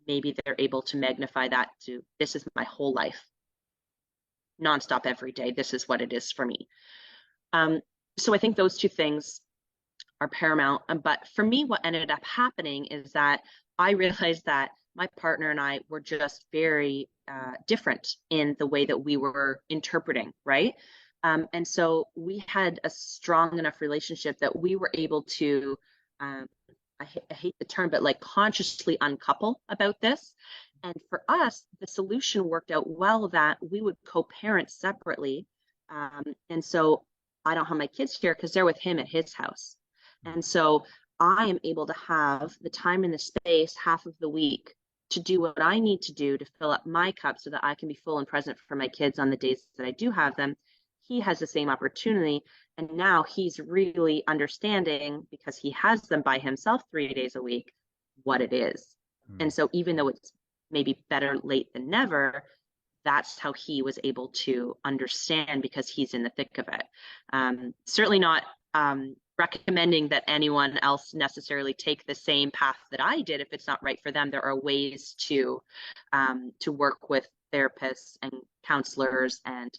maybe they're able to magnify that to, this is my whole life, nonstop every day. This is what it is for me. So I think those two things are paramount. But for me, what ended up happening is that I realized that my partner and I were just very different in the way that we were interpreting, right? And so we had a strong enough relationship that we were able to, I hate the term, but like consciously uncouple about this. And for us, the solution worked out well, that we would co-parent separately, And so I don't have my kids here because they're with him at his house. And so I am able to have the time and the space half of the week to do what I need to do to fill up my cup so that I can be full and present for my kids on the days that I do have them. He has the same opportunity. And now he's really understanding, because he has them by himself 3 days a week, what it is. And so even though it's maybe better late than never, that's how he was able to understand, because he's in the thick of it. Certainly not recommending that anyone else necessarily take the same path that I did if it's not right for them. There are ways to work with therapists and counselors and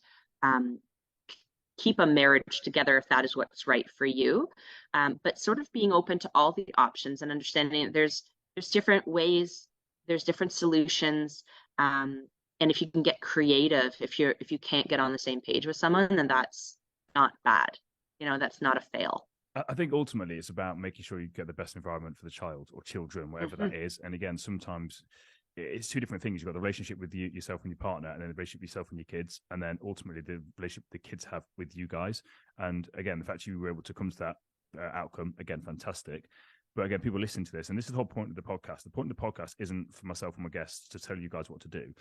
keep a marriage together if that is what's right for you. But sort of being open to all the options and understanding there's different ways, there's different solutions. And if you can get creative, if you can't get on the same page with someone, then that's not bad. That's not a fail. I think ultimately it's about making sure you get the best environment for the child or children, whatever that is. And again, sometimes it's two different things. You've got the relationship with yourself and your partner, and then the relationship with yourself and your kids, and then ultimately the relationship the kids have with you guys. And again, the fact you were able to come to that outcome, again, fantastic. But again, people listen to this, and this is the whole point of the podcast. The point of the podcast isn't for myself and my guests to tell you guys what to do.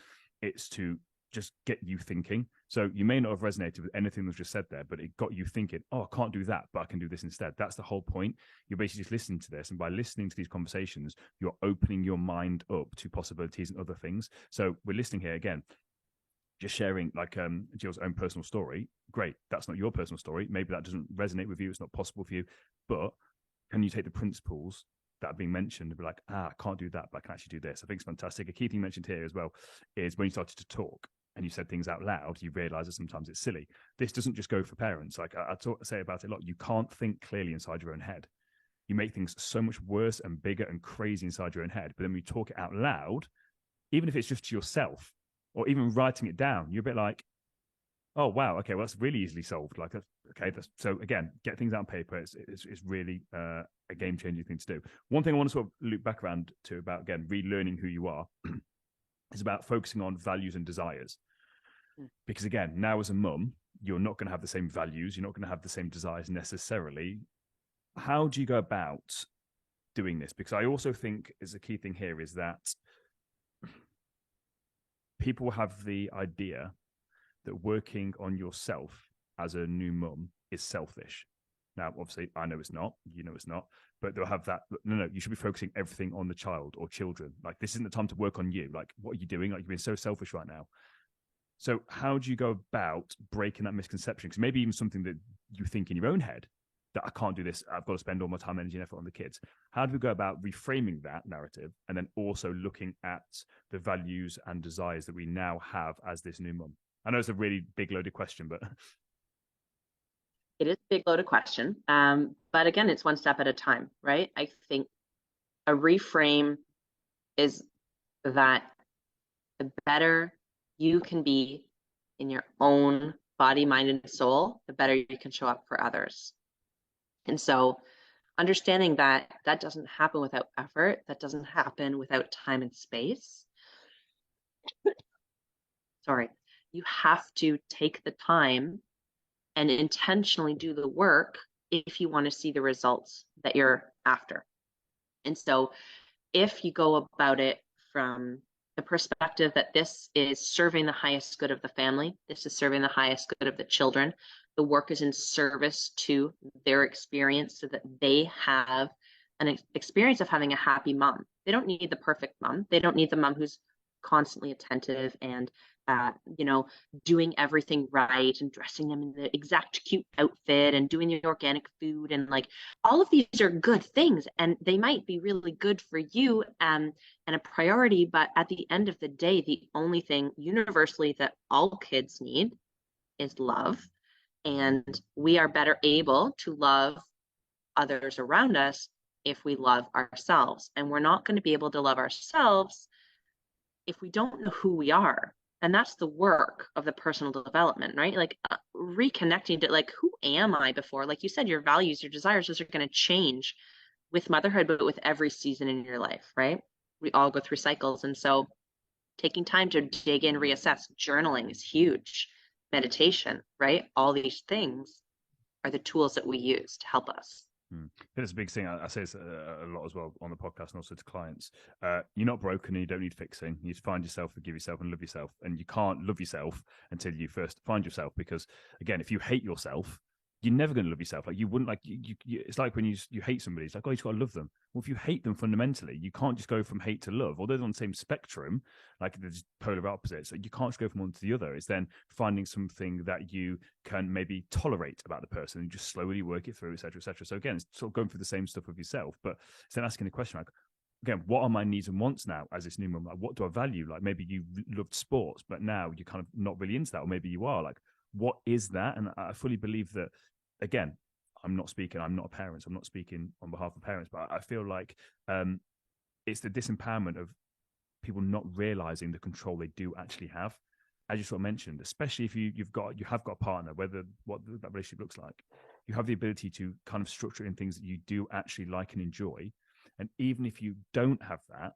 It's to just get you thinking. So you may not have resonated with anything that's just said there, but it got you thinking, oh, I can't do that, but I can do this instead. That's the whole point. You're basically just listening to this. And by listening to these conversations, you're opening your mind up to possibilities and other things. So we're listening here again, just sharing like Jill's own personal story. Great. That's not your personal story. Maybe that doesn't resonate with you. It's not possible for you. But can you take the principles that are being mentioned and be like, I can't do that, but I can actually do this? I think it's fantastic. A key thing mentioned here as well is when you started to talk and you said things out loud, you realize that sometimes it's silly. This doesn't just go for parents. Like I say about it a lot, you can't think clearly inside your own head. You make things so much worse and bigger and crazy inside your own head. But then when you talk it out loud, even if it's just to yourself or even writing it down, you're a bit like, oh, wow, okay, well, that's really easily solved. Like, okay, so again, get things out on paper. It's really a game-changing thing to do. One thing I want to sort of loop back around to about, again, relearning who you are is about focusing on values and desires. Because again, now as a mum, you're not going to have the same values. You're not going to have the same desires necessarily. How do you go about doing this? Because I also think is a key thing here is that people have the idea that working on yourself as a new mum is selfish. Now, obviously, I know it's not, you know it's not, but they'll have that, no, you should be focusing everything on the child or children. Like, this isn't the time to work on you. Like, what are you doing? Like, you're being so selfish right now. So how do you go about breaking that misconception? Because maybe even something that you think in your own head, that I can't do this, I've got to spend all my time, energy, and effort on the kids. How do we go about reframing that narrative and then also looking at the values and desires that we now have as this new mum? I know it's a really big loaded question, but it is a big loaded question. But again, it's one step at a time, right? I think a reframe is that the better you can be in your own body, mind, and soul, the better you can show up for others. And so understanding that that doesn't happen without effort, that doesn't happen without time and space. Sorry. You have to take the time and intentionally do the work if you want to see the results that you're after. And so if you go about it from the perspective that this is serving the highest good of the family, this is serving the highest good of the children, the work is in service to their experience so that they have an experience of having a happy mom. They don't need the perfect mom. They don't need the mom who's constantly attentive and doing everything right and dressing them in the exact cute outfit and doing the organic food. And like, all of these are good things and they might be really good for you and a priority. But at the end of the day, the only thing universally that all kids need is love. And we are better able to love others around us if we love ourselves. And we're not going to be able to love ourselves if we don't know who we are. And that's the work of the personal development, right? Like reconnecting to like, who am I before? Like you said, your values, your desires, those are going to change with motherhood, but with every season in your life, right? We all go through cycles. And so taking time to dig in, reassess, journaling is huge. meditation, right? All these things are the tools that we use to help us. That's a big thing. I say this a lot as well on the podcast and also to clients. You're not broken and you don't need fixing. You need to find yourself, forgive yourself, and love yourself. And you can't love yourself until you first find yourself. Because again, if you hate yourself, you're never going to love yourself. Like you wouldn't like you it's like when you hate somebody, it's like, oh, you just got to love them. Well, if you hate them fundamentally, you can't just go from hate to love. Although they're on the same spectrum, like there's polar opposites, so you can't just go from one to the other. It's then finding something that you can maybe tolerate about the person and just slowly work it through, etc., etc. So again, it's sort of going through the same stuff with yourself, but it's then asking the question like, again, what are my needs and wants now as this new mum? Like, what do I value? Like maybe you loved sports, but now you're kind of not really into that, or maybe you are. Like, what is that? And I fully believe that. Again, I'm not a parent, so I'm not speaking on behalf of parents, but I feel like it's the disempowerment of people not realizing the control they do actually have. As you sort of mentioned, especially if you have got a partner, whether what that relationship looks like, you have the ability to kind of structure in things that you do actually like and enjoy. And even if you don't have that,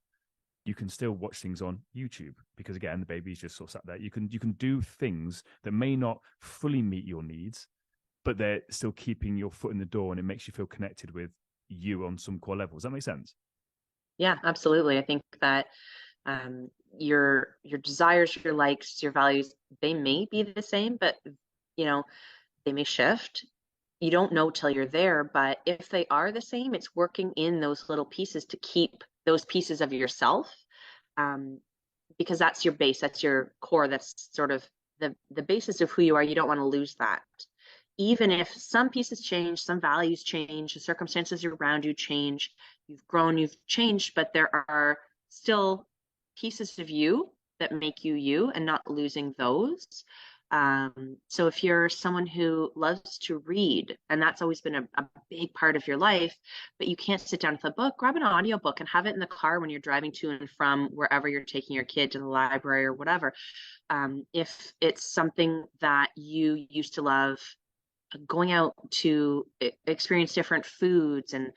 you can still watch things on YouTube because again, the baby's just sort of sat there. You can do things that may not fully meet your needs, but they're still keeping your foot in the door, and it makes you feel connected with you on some core level. Does that make sense? Yeah, absolutely. I think that your desires, your likes, your values, they may be the same, but you know, they may shift. You don't know till you're there, but if they are the same, it's working in those little pieces to keep those pieces of yourself, um, because that's your base, that's your core, that's sort of the basis of who you are. You don't want to lose that. Even if some pieces change, some values change, the circumstances around you change, you've grown, you've changed, but there are still pieces of you that make you you and not losing those. So if you're someone who loves to read, and that's always been a big part of your life, but you can't sit down with a book, grab an audiobook and have it in the car when you're driving to and from wherever you're taking your kid to the library or whatever. If it's something that you used to love, going out to experience different foods and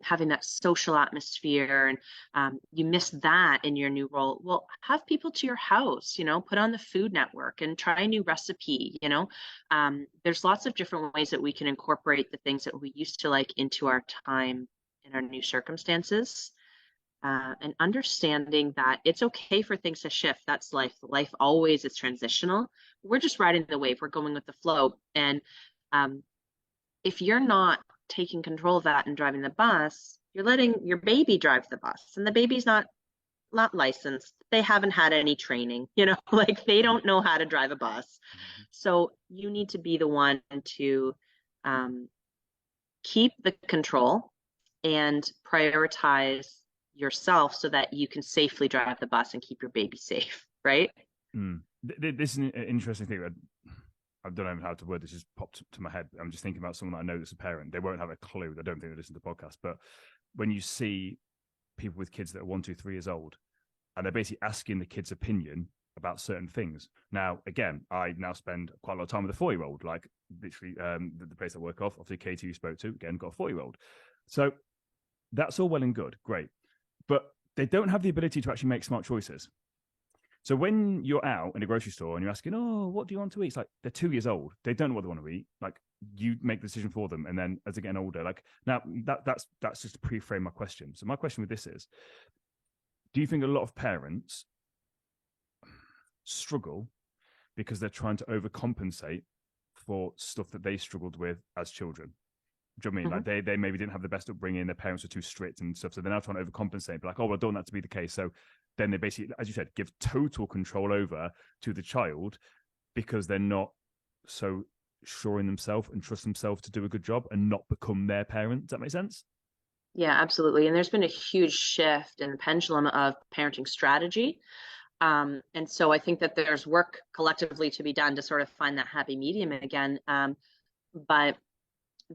having that social atmosphere, and you miss that in your new role, well, have people to your house, put on the Food Network and try a new recipe. There's lots of different ways that we can incorporate the things that we used to like into our time in our new circumstances. And understanding that it's okay for things to shift. That's life. Life always is transitional. We're just riding the wave. We're going with the flow. And if you're not taking control of that and driving the bus, you're letting your baby drive the bus, and the baby's not licensed. They haven't had any training, like they don't know how to drive a bus. So you need to be the one to keep the control and prioritize yourself so that you can safely drive the bus and keep your baby safe, right? This is an interesting thing. I don't know how to word this, just popped to my head. I'm just thinking about someone that I know that's a parent. They won't have a clue. I don't think they listen to the podcast. But when you see people with kids that are 1, 2, 3 years old, and they're basically asking the kid's opinion about certain things. Now, again, I now spend quite a lot of time with a 4-year-old, like literally the place I work off. Obviously, Katie, you spoke to, again, got a 4-year-old. So that's all well and good. Great. But they don't have the ability to actually make smart choices. So when you're out in a grocery store and you're asking, oh, what do you want to eat? It's like they're 2 years old. They don't know what they want to eat. Like you make the decision for them. And then as they get older, like now that's just to pre-frame my question. So my question with this is, do you think a lot of parents struggle because they're trying to overcompensate for stuff that they struggled with as children? Do you know what I mean? Like they maybe didn't have the best upbringing, their parents were too strict and stuff. So they're now trying to overcompensate, but like, oh, well, I don't want that to be the case. So then they basically, as you said, give total control over to the child because they're not so sure in themselves and trust themselves to do a good job and not become their parent. Does that make sense? Yeah, absolutely. And there's been a huge shift in the pendulum of parenting strategy. And so I think that there's work collectively to be done to sort of find that happy medium again. But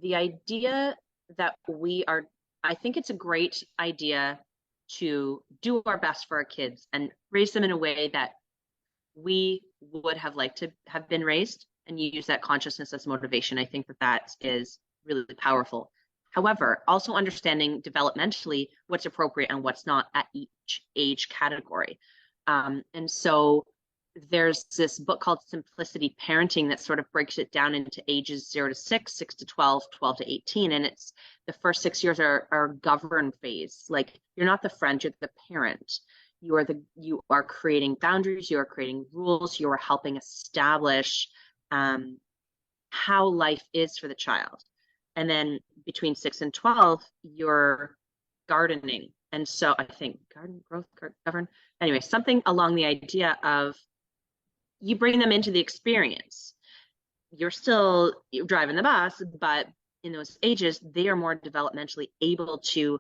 the idea that I think it's a great idea to do our best for our kids and raise them in a way that we would have liked to have been raised, and you use that consciousness as motivation. I think that is really powerful. However, also understanding developmentally what's appropriate and what's not at each age category. And so there's this book called Simplicity Parenting that sort of breaks it down into ages 0 to 6, 6 to 12, 12 to 18. And it's the first 6 years are govern phase. Like, you're not the friend, you're the parent. You are creating boundaries, you are creating rules, you are helping establish how life is for the child. And then between 6 and 12, you're gardening. And so I think garden, growth, govern, anyway, something along the idea of you bring them into the experience. You're still driving the bus, but in those ages, they are more developmentally able to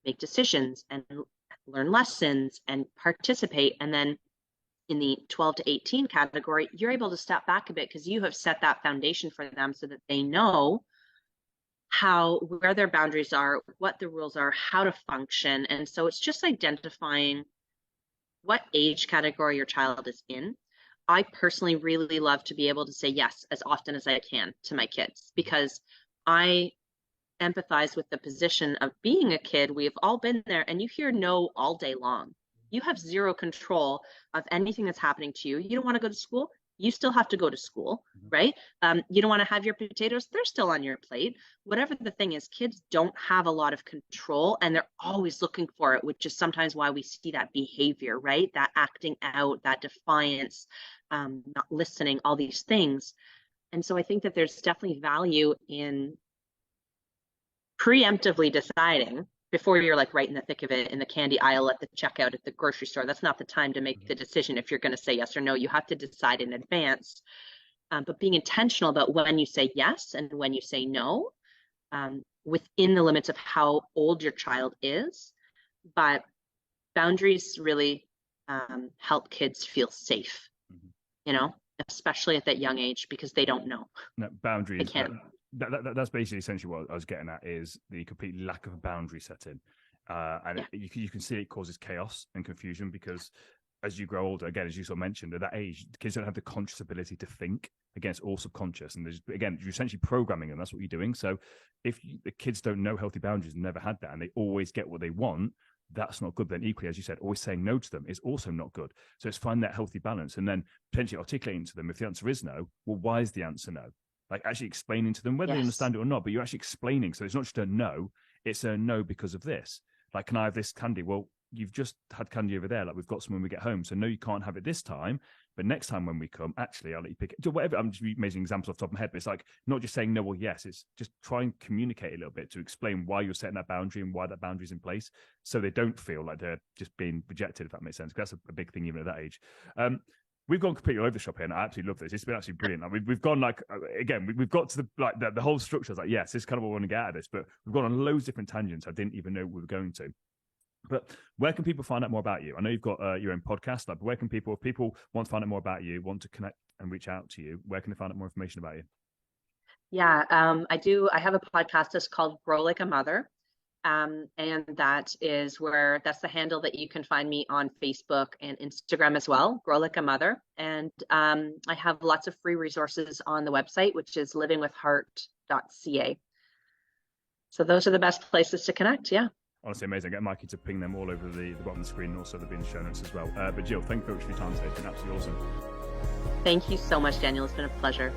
make decisions and learn lessons and participate. And then in the 12 to 18 category, you're able to step back a bit because you have set that foundation for them so that they know where their boundaries are, what the rules are, how to function. And so it's just identifying what age category your child is in. I personally really love to be able to say yes as often as I can to my kids, because I empathize with the position of being a kid. We've all been there, and you hear no all day long. You have zero control of anything that's happening to you. You don't want to go to school, you still have to go to school, right? You don't want to have your potatoes, they're still on your plate. Whatever the thing is, kids don't have a lot of control, and they're always looking for it, which is sometimes why we see that behavior, right? That acting out, that defiance, not listening, all these things. And so I think that there's definitely value in preemptively deciding before you're like right in the thick of it in the candy aisle at the checkout at the grocery store. That's not the time to make the decision if you're going to say yes or no. You have to decide in advance. But being intentional about when you say yes and when you say no, within the limits of how old your child is. But boundaries really help kids feel safe, especially at that young age, because they don't know. No, boundaries. They can't. That's basically essentially what I was getting at, is the complete lack of a boundary setting. You can see it causes chaos and confusion, because as you grow older, again, as you sort of mentioned, at that age, kids don't have the conscious ability to think. Again, it's all subconscious. And you're essentially programming them. That's what you're doing. So if the kids don't know healthy boundaries and never had that, and they always get what they want, that's not good. Then equally, as you said, always saying no to them is also not good. So it's find that healthy balance, and then potentially articulating to them, if the answer is no, well, why is the answer no? Like actually explaining to them whether they understand it or not, but you're actually explaining. So it's not just a no, it's a no because of this. Like, can I have this candy? Well, you've just had candy over there. Like, we've got some when we get home. So no, you can't have it this time. But next time when we come, actually, I'll let you pick it. Whatever. I'm just making examples off the top of my head, but it's like not just saying no or yes. It's just try and communicate a little bit to explain why you're setting that boundary and why that boundary is in place, so they don't feel like they're just being rejected, if that makes sense. Because that's a big thing even at that age. We've gone completely over the shop here, and I absolutely love this. It's been actually brilliant. Like, we've gone we've got to the whole structure. I was like, yes, this is kind of what I want to get out of this. But we've gone on loads of different tangents I didn't even know we were going to. But where can people find out more about you? I know you've got your own podcast. But where can if people want to find out more about you, want to connect and reach out to you, where can they find out more information about you? Yeah, I do. I have a podcast that's called Grow Like a Mother. And that's the handle that you can find me on Facebook and Instagram as well, Grow Like a Mother. And I have lots of free resources on the website, which is livingwithheart.ca. So those are the best places to connect. Yeah. Honestly, amazing. I get Mikey to ping them all over the bottom of the screen, and also they'll be in the show notes as well. But Jill, thank you very much for your time today. It's been absolutely awesome. Thank you so much, Daniel. It's been a pleasure.